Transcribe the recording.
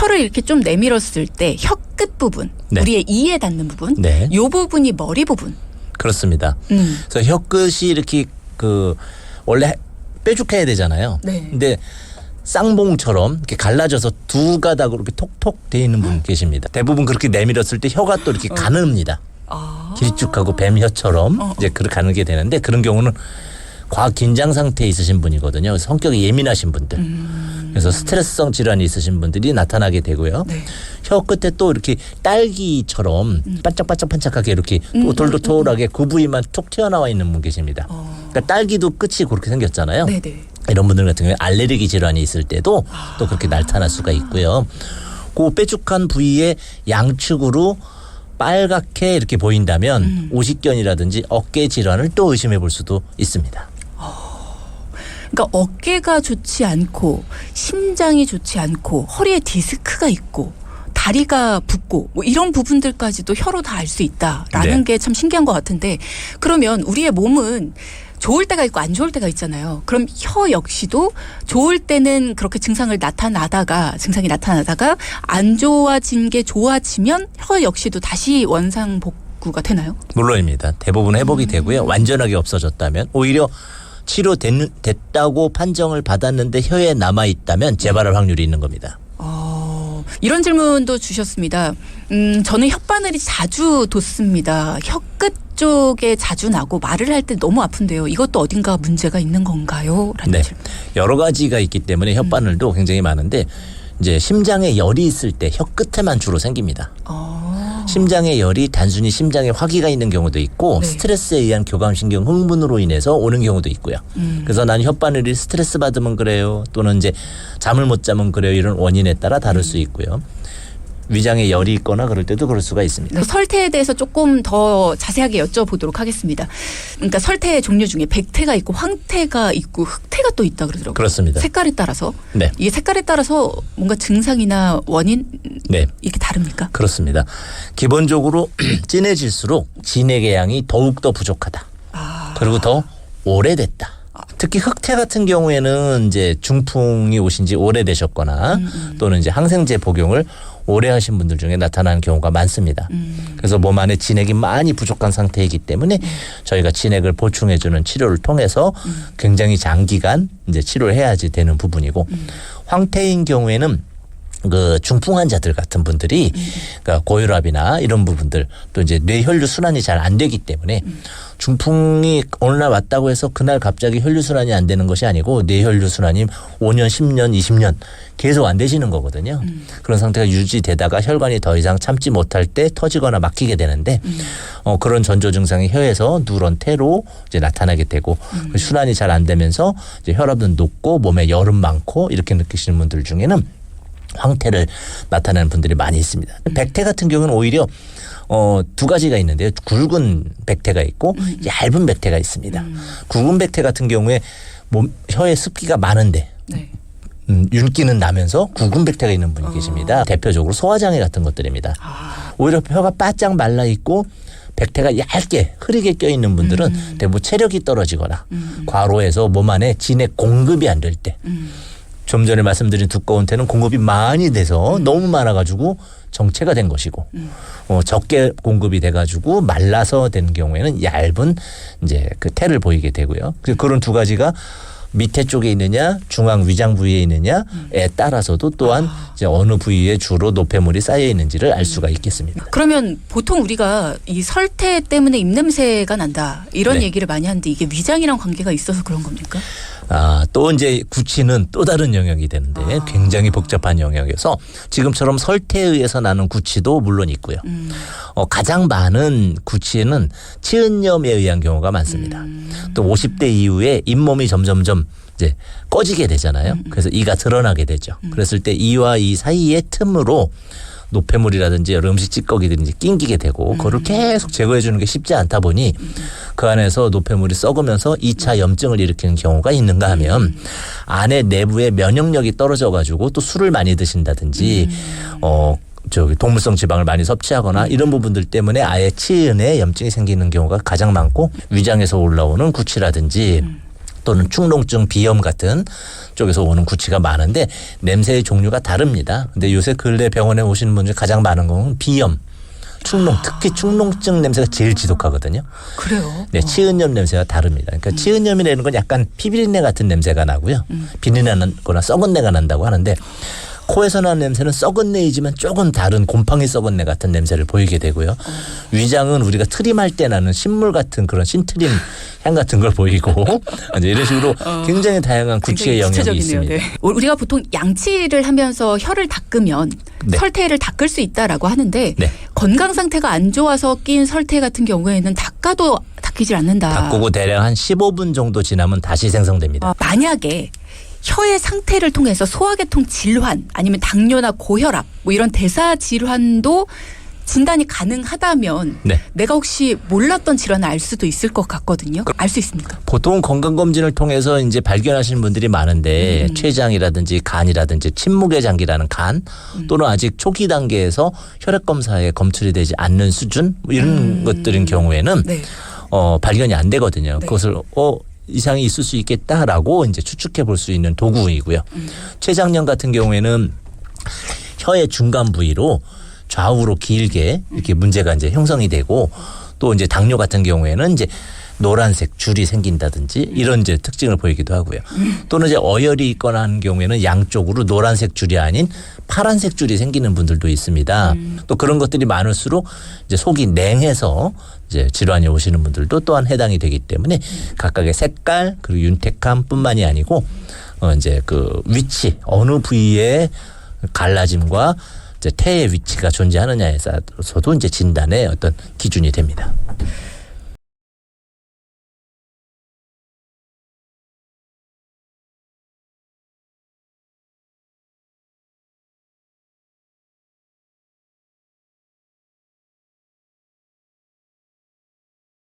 혀를 이렇게 좀 내밀었을 때 혀 끝 부분, 네. 우리의 이에 닿는 부분, 네. 요 부분이 머리 부분. 그렇습니다. 그래서 혀 끝이 이렇게 원래 뾰족해야 되잖아요. 네. 근데 쌍봉처럼 이렇게 갈라져서 두 가닥으로 이렇게 톡톡 돼 있는 분 계십니다. 대부분 그렇게 내밀었을 때 혀가 또 이렇게 가늡니다. 길쭉하고 뱀혀처럼 이제 그렇게 가늘게 되는데 그런 경우는 과학 긴장 상태에 있으신 분이거든요. 성격이 예민하신 분들. 그래서 스트레스성 질환이 있으신 분들이 나타나게 되고요. 네. 혀 끝에 또 이렇게 딸기처럼 반짝반짝반짝하게 이렇게 도톨도톨하게 그 부위만 툭 튀어나와 있는 분 계십니다. 그러니까 딸기도 끝이 그렇게 생겼잖아요. 네네. 이런 분들 같은 경우에 알레르기 질환이 있을 때도 또 그렇게 나타날 수가 있고요. 그 뾰족한 부위의 양측으로 빨갛게 이렇게 보인다면 오십견이라든지 어깨 질환을 또 의심해 볼 수도 있습니다. 그러니까 어깨가 좋지 않고 심장이 좋지 않고 허리에 디스크가 있고 다리가 붓고 뭐 이런 부분들까지도 혀로 다 알 수 있다라는 네. 게 참 신기한 것 같은데 그러면 우리의 몸은 좋을 때가 있고 안 좋을 때가 있잖아요. 그럼 혀 역시도 좋을 때는 그렇게 증상이 나타나다가 안 좋아진 게 좋아지면 혀 역시도 다시 원상복구가 되나요? 물론입니다. 대부분 회복이 되고요. 완전하게 없어졌다면 오히려 치료됐다고 판정을 받았는데 혀에 남아있다면 재발할 확률이 있는 겁니다. 이런 질문도 주셨습니다. 저는 혓바늘이 자주 돋습니다. 혀끝 쪽에 자주 나고 말을 할 때 너무 아픈데요. 이것도 어딘가 문제가 있는 건가요? 라는 네. 질문. 여러 가지가 있기 때문에 혓바늘도 굉장히 많은데 이제 심장에 열이 있을 때 혀 끝에만 주로 생깁니다. 심장의 열이 단순히 심장에 화기가 있는 경우도 있고 네. 스트레스에 의한 교감신경 흥분으로 인해서 오는 경우도 있고요. 그래서 난 혓바늘이 스트레스 받으면 그래요. 또는 이제 잠을 못 자면 그래요. 이런 원인에 따라 다를 수 있고요. 위장에 열이 있거나 그럴 때도 그럴 수가 있습니다. 설태에 대해서 조금 더 자세하게 여쭤보도록 하겠습니다. 그러니까 설태의 종류 중에 백태가 있고 황태가 있고 흑태가 또 있다 그러더라고요. 그렇습니다. 색깔에 따라서. 네. 이게 색깔에 따라서 뭔가 증상이나 원인 네. 이렇게 다릅니까? 그렇습니다. 기본적으로 진해질수록 진액의 양이 더욱더 부족하다. 그리고 더 오래됐다. 특히 흑태 같은 경우에는 이제 중풍이 오신 지 오래되셨거나 또는 이제 항생제 복용을 오래 하신 분들 중에 나타나는 경우가 많습니다. 그래서 몸 안에 진액이 많이 부족한 상태이기 때문에 저희가 진액을 보충해주는 치료를 통해서 굉장히 장기간 이제 치료를 해야지 되는 부분이고 황태인 경우에는 그 중풍 환자들 같은 분들이 그러니까 고혈압이나 이런 부분들 또 이제 뇌혈류 순환이 잘 안 되기 때문에 중풍이 어느 날 왔다고 해서 그날 갑자기 혈류 순환이 안 되는 것이 아니고 뇌혈류 순환이 5년, 10년, 20년 계속 안 되시는 거거든요. 그런 상태가 유지되다가 혈관이 더 이상 참지 못할 때 터지거나 막히게 되는데 그런 전조 증상이 혀에서 누런 태로 이제 나타나게 되고 순환이 잘 안 되면서 이제 혈압은 높고 몸에 열은 많고 이렇게 느끼시는 분들 중에는 황태를 나타내는 분들이 많이 있습니다. 백태 같은 경우는 오히려 두 가지가 있는데요. 굵은 백태가 있고 얇은 백태가 있습니다. 굵은 백태 같은 경우에 혀에 습기가 많은데 네. 윤기는 나면서 굵은 백태가 있는 분이 계십니다. 대표적으로 소화장애 같은 것들입니다. 오히려 혀가 바짝 말라 있고 백태가 얇게 흐리게 껴있는 분들은 대부분 체력이 떨어지거나 과로해서 몸 안에 진액 공급이 안 될 때 좀 전에 말씀드린 두꺼운 태는 공급이 많이 돼서 너무 많아가지고 정체가 된 것이고 적게 공급이 돼가지고 말라서 된 경우에는 얇은 이제 그 태를 보이게 되고요. 그런 두 가지가 밑에 쪽에 있느냐 중앙 위장 부위에 있느냐에 따라서도 또한 이제 어느 부위에 주로 노폐물이 쌓여 있는지를 알 수가 있겠습니다. 그러면 보통 우리가 이 설태 때문에 입냄새가 난다 이런 네. 얘기를 많이 하는데 이게 위장이랑 관계가 있어서 그런 겁니까? 또 이제 구취는 또 다른 영역이 되는데 굉장히 복잡한 영역이어서 지금처럼 설태에 의해서 나는 구취도 물론 있고요. 가장 많은 구취는 치은염에 의한 경우가 많습니다. 또 50대 이후에 잇몸이 점점점 이제 꺼지게 되잖아요. 그래서 이가 드러나게 되죠. 그랬을 때 이와 이 사이의 틈으로 노폐물이라든지 여러 음식 찌꺼기들이 이제 낑기게 되고 그거를 계속 제거해 주는 게 쉽지 않다 보니 그 안에서 노폐물이 썩으면서 2차 염증을 일으키는 경우가 있는가 하면 안에 내부의 면역력이 떨어져 가지고 또 술을 많이 드신다든지 동물성 지방을 많이 섭취하거나 이런 부분들 때문에 아예 치은에 염증이 생기는 경우가 가장 많고 위장에서 올라오는 구취라든지 또는 축농증, 비염 같은 쪽에서 오는 구취가 많은데 냄새의 종류가 다릅니다. 근데 요새 근래 병원에 오시는 분 중에 가장 많은 건 비염, 축농, 특히 축농증 냄새가 제일 지독하거든요. 그래요? 네, 치은염 냄새가 다릅니다. 그러니까 치은염이라는 건 약간 피비린내 같은 냄새가 나고요. 비린내거나 썩은 내가 난다고 하는데 코에서 나는 냄새는 썩은 내이지만 조금 다른 곰팡이 썩은 내 같은 냄새를 보이게 되고요. 위장은 우리가 트림할 때 나는 신물 같은 그런 신트림 향 같은 걸 보이고 이제 이런 식으로 굉장히 다양한 구취의 영역이 구체적이네요. 있습니다. 네. 우리가 보통 양치를 하면서 혀를 닦으면 네. 설태를 닦을 수 있다라고 하는데 네. 건강 상태가 안 좋아서 낀 설태 같은 경우에는 닦아도 닦이질 않는다. 닦고 대략 한 15분 정도 지나면 다시 생성됩니다. 만약에 혀의 상태를 통해서 소화계통 질환 아니면 당뇨나 고혈압 뭐 이런 대사 질환도 진단이 가능하다면 네. 내가 혹시 몰랐던 질환을 알 수도 있을 것 같거든요. 알 수 있습니까? 보통 건강검진을 통해서 이제 발견하시는 분들이 많은데 췌장이라든지 간이라든지 침묵의 장기라는 간 또는 아직 초기 단계에서 혈액 검사에 검출이 되지 않는 수준 뭐 이런 것들인 경우에는 네. 발견이 안 되거든요. 네. 그것을 이상이 있을 수 있겠다라고 이제 추측해 볼 수 있는 도구이고요. 췌장염 같은 경우에는 혀의 중간 부위로 좌우로 길게 이렇게 문제가 이제 형성이 되고 또 이제 당뇨 같은 경우에는 이제 노란색 줄이 생긴다든지 이런 이제 특징을 보이기도 하고요. 또는 이제 어혈이 있거나 하는 경우에는 양쪽으로 노란색 줄이 아닌 파란색 줄이 생기는 분들도 있습니다. 또 그런 것들이 많을수록 이제 속이 냉해서 이제 질환이 오시는 분들도 또한 해당이 되기 때문에 각각의 색깔 그리고 윤택함뿐만이 아니고 이제 그 위치 어느 부위의 갈라짐과 이제 태의 위치가 존재하느냐에 따라서도 이제 진단의 어떤 기준이 됩니다.